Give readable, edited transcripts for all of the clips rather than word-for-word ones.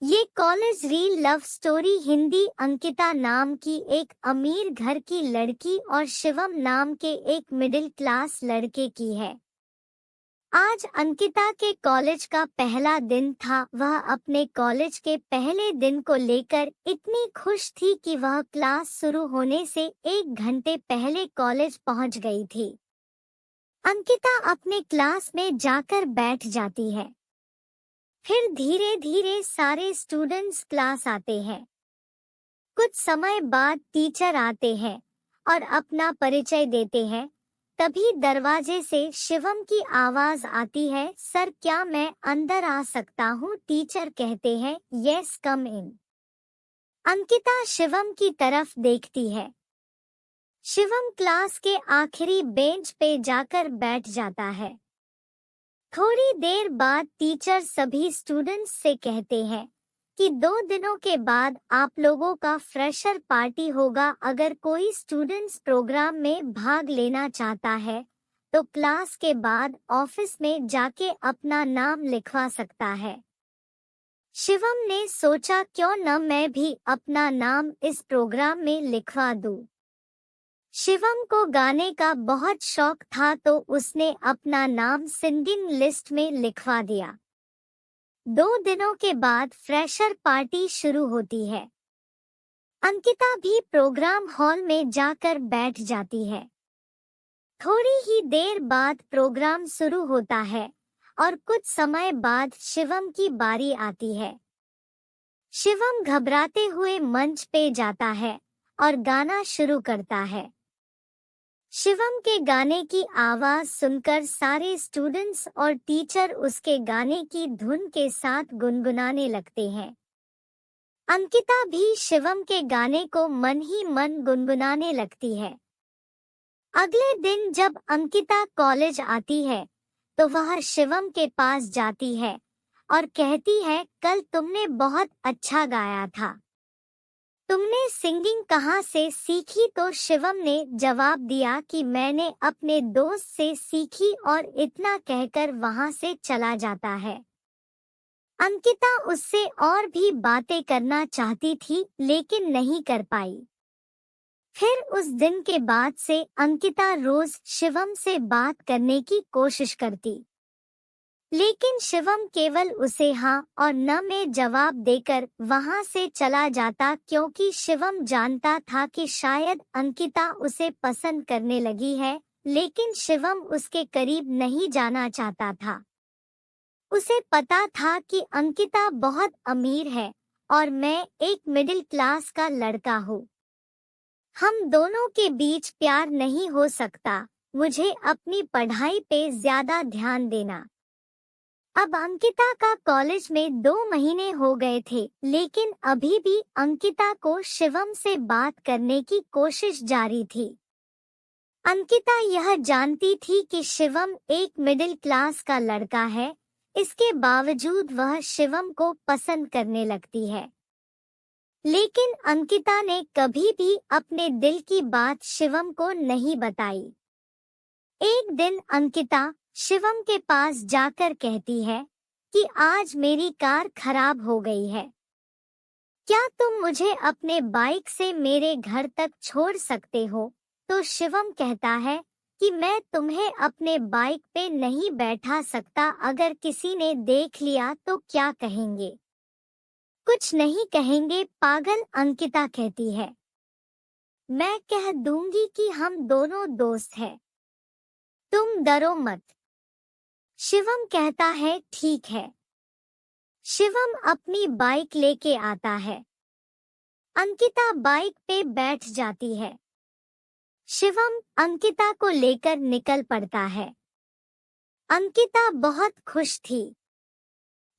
ये college reel love story Hindi Ankita नाम की एक अमीर घर की लड़की और शिवम नाम के एक मिडिल क्लास लड़के की है। आज अंकिता के कॉलेज का पहला दिन था। वह अपने कॉलेज के पहले दिन को लेकर इतनी खुश थी कि वह क्लास शुरू होने से 1 घंटे पहले कॉलेज पहुंच गई थी। अंकिता अपने क्लास में जाकर बैठ जाती है। फिर धीरे धीरे सारे स्टूडेंट्स क्लास आते हैं। कुछ समय बाद टीचर आते हैं और अपना परिचय देते हैं। तभी दरवाजे से शिवम की आवाज आती है, सर क्या मैं अंदर आ सकता हूँ? टीचर कहते हैं, यस कम इन। अंकिता शिवम की तरफ देखती है। शिवम क्लास के आखिरी बेंच पे जाकर बैठ जाता है। थोड़ी देर बाद टीचर सभी स्टूडेंट्स से कहते हैं कि 2 दिनों के बाद आप लोगों का फ्रेशर पार्टी होगा। अगर कोई स्टूडेंट्स प्रोग्राम में भाग लेना चाहता है तो क्लास के बाद ऑफिस में जाके अपना नाम लिखवा सकता है। शिवम ने सोचा, क्यों न मैं भी अपना नाम इस प्रोग्राम में लिखवा दूं। शिवम को गाने का बहुत शौक था तो उसने अपना नाम सिंगिंग लिस्ट में लिखवा दिया। 2 दिनों के बाद फ्रेशर पार्टी शुरू होती है। अंकिता भी प्रोग्राम हॉल में जाकर बैठ जाती है। थोड़ी ही देर बाद प्रोग्राम शुरू होता है और कुछ समय बाद शिवम की बारी आती है। शिवम घबराते हुए मंच पे जाता है और गाना शुरू करता है। शिवम के गाने की आवाज सुनकर सारे स्टूडेंट्स और टीचर उसके गाने की धुन के साथ गुनगुनाने लगते हैं। अंकिता भी शिवम के गाने को मन ही मन गुनगुनाने लगती है। अगले दिन जब अंकिता कॉलेज आती है तो वह शिवम के पास जाती है और कहती है, कल तुमने बहुत अच्छा गाया था। तुमने सिंगिंग कहाँ से सीखी? तो शिवम ने जवाब दिया कि मैंने अपने दोस्त से सीखी, और इतना कहकर वहां से चला जाता है। अंकिता उससे और भी बातें करना चाहती थी लेकिन नहीं कर पाई। फिर उस दिन के बाद से अंकिता रोज शिवम से बात करने की कोशिश करती, लेकिन शिवम केवल उसे हाँ और न में जवाब देकर वहां से चला जाता, क्योंकि शिवम जानता था कि शायद अंकिता उसे पसंद करने लगी है, लेकिन शिवम उसके करीब नहीं जाना चाहता था। उसे पता था कि अंकिता बहुत अमीर है और मैं एक मिडिल क्लास का लड़का हूँ। हम दोनों के बीच प्यार नहीं हो सकता। मुझे अपनी पढ़ाई पे ज्यादा ध्यान देना। अब अंकिता का कॉलेज में 2 महीने हो गए थे, लेकिन अभी भी अंकिता को शिवम से बात करने की कोशिश जारी थी। अंकिता यह जानती थी कि शिवम एक मिडिल क्लास का लड़का है, इसके बावजूद वह शिवम को पसंद करने लगती है। लेकिन अंकिता ने कभी भी अपने दिल की बात शिवम को नहीं बताई। एक दिन अंकिता शिवम के पास जाकर कहती है कि आज मेरी कार खराब हो गई है। क्या तुम मुझे अपने बाइक से मेरे घर तक छोड़ सकते हो? तो शिवम कहता है कि मैं तुम्हें अपने बाइक पे नहीं बैठा सकता। अगर किसी ने देख लिया तो क्या कहेंगे? कुछ नहीं कहेंगे पागल, अंकिता कहती है। मैं कह दूंगी कि हम दोनों दोस्त हैं, तुम डरो मत। शिवम कहता है, ठीक है। शिवम अपनी बाइक लेके आता है। अंकिता बाइक पे बैठ जाती है। शिवम अंकिता को लेकर निकल पड़ता है। अंकिता बहुत खुश थी।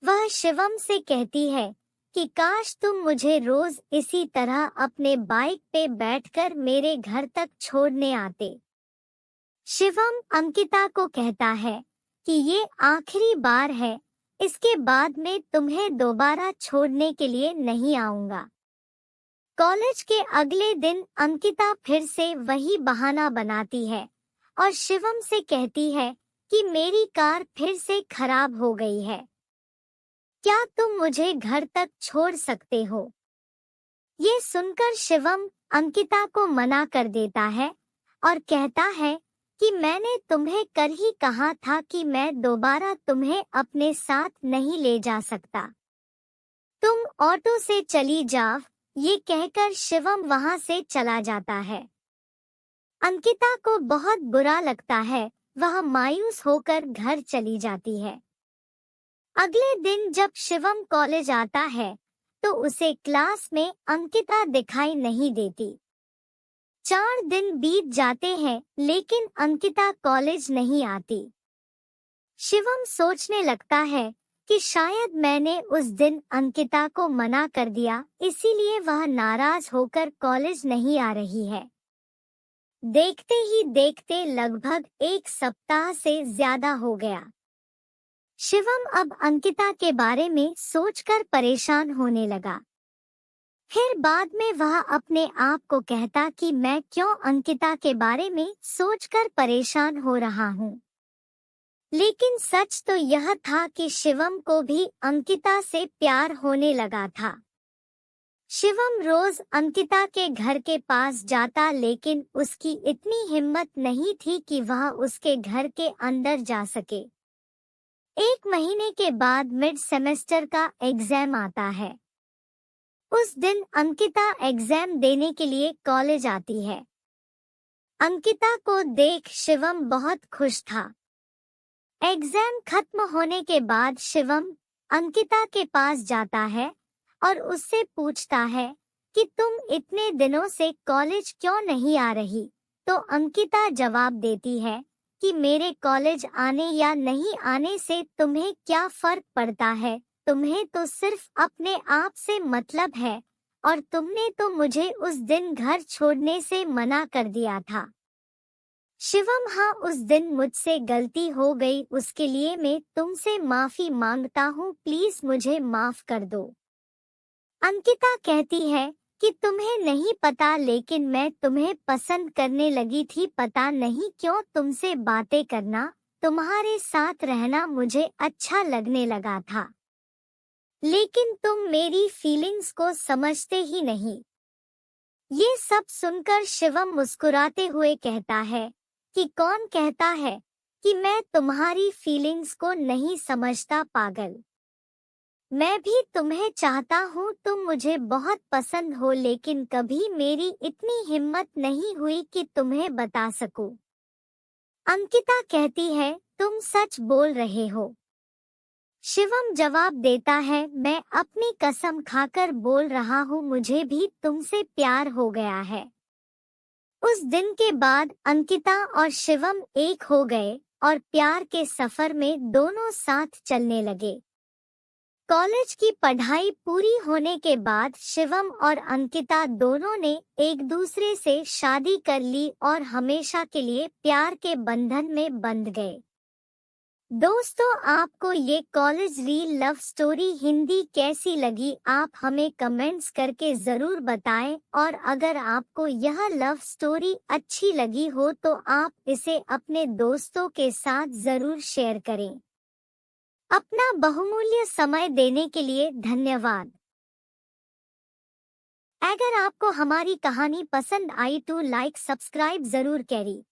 वह शिवम से कहती है कि काश तुम मुझे रोज इसी तरह अपने बाइक पे बैठकर मेरे घर तक छोड़ने आते। शिवम अंकिता को कहता है कि ये आखिरी बार है, इसके बाद में तुम्हें दोबारा छोड़ने के लिए नहीं आऊंगा। कॉलेज के अगले दिन अंकिता फिर से वही बहाना बनाती है और शिवम से कहती है कि मेरी कार फिर से खराब हो गई है। क्या तुम मुझे घर तक छोड़ सकते हो? ये सुनकर शिवम अंकिता को मना कर देता है और कहता है कि मैंने तुम्हें कल ही कहा था कि मैं दोबारा तुम्हें अपने साथ नहीं ले जा सकता। तुम ऑटो से चली जाओ। ये कहकर शिवम वहां से चला जाता है। अंकिता को बहुत बुरा लगता है। वह मायूस होकर घर चली जाती है। अगले दिन जब शिवम कॉलेज आता है तो उसे क्लास में अंकिता दिखाई नहीं देती। 4 दिन बीत जाते हैं लेकिन अंकिता कॉलेज नहीं आती। शिवम सोचने लगता है कि शायद मैंने उस दिन अंकिता को मना कर दिया, इसीलिए वह नाराज होकर कॉलेज नहीं आ रही है। देखते ही देखते लगभग 1 सप्ताह से ज्यादा हो गया। शिवम अब अंकिता के बारे में सोचकर परेशान होने लगा। फिर बाद में वह अपने आप को कहता कि मैं क्यों अंकिता के बारे में सोचकर परेशान हो रहा हूँ। लेकिन सच तो यह था कि शिवम को भी अंकिता से प्यार होने लगा था। शिवम रोज अंकिता के घर के पास जाता लेकिन उसकी इतनी हिम्मत नहीं थी कि वह उसके घर के अंदर जा सके। 1 महीने के बाद मिड सेमेस्टर का एग्जाम आता है। उस दिन अंकिता एग्जाम देने के लिए कॉलेज आती है। अंकिता को देख शिवम बहुत खुश था। एग्जाम खत्म होने के बाद शिवम अंकिता के पास जाता है और उससे पूछता है कि तुम इतने दिनों से कॉलेज क्यों नहीं आ रही? तो अंकिता जवाब देती है कि मेरे कॉलेज आने या नहीं आने से तुम्हें क्या फर्क पड़ता है? तुम्हें तो सिर्फ अपने आप से मतलब है और तुमने तो मुझे उस दिन घर छोड़ने से मना कर दिया था। शिवम, हाँ, उस दिन मुझसे गलती हो गई, उसके लिए मैं तुमसे माफी मांगता हूँ, प्लीज मुझे माफ कर दो। अंकिता कहती है कि तुम्हें नहीं पता लेकिन मैं तुम्हें पसंद करने लगी थी। पता नहीं क्यों तुमसे बातें करना, तुम्हारे साथ रहना मुझे अच्छा लगने लगा था, लेकिन तुम मेरी फीलिंग्स को समझते ही नहीं। ये सब सुनकर शिवम मुस्कुराते हुए कहता है कि कौन कहता है कि मैं तुम्हारी फीलिंग्स को नहीं समझता, पागल। मैं भी तुम्हें चाहता हूँ, तुम मुझे बहुत पसंद हो, लेकिन कभी मेरी इतनी हिम्मत नहीं हुई कि तुम्हें बता सकूं। अंकिता कहती है तुम सच बोल रहे हो। शिवम जवाब देता है मैं अपनी कसम खाकर बोल रहा हूँ, मुझे भी तुमसे प्यार हो गया है। उस दिन के बाद अंकिता और शिवम एक हो गए और प्यार के सफर में दोनों साथ चलने लगे। कॉलेज की पढ़ाई पूरी होने के बाद शिवम और अंकिता दोनों ने एक दूसरे से शादी कर ली और हमेशा के लिए प्यार के बंधन में बंध गए। दोस्तों, आपको ये college reel love story Hindi कैसी लगी? आप हमें कमेंट्स करके जरूर बताएं और अगर आपको यह लव स्टोरी अच्छी लगी हो तो आप इसे अपने दोस्तों के साथ जरूर शेयर करें। अपना बहुमूल्य समय देने के लिए धन्यवाद। अगर आपको हमारी कहानी पसंद आई तो लाइक सब्सक्राइब जरूर करें।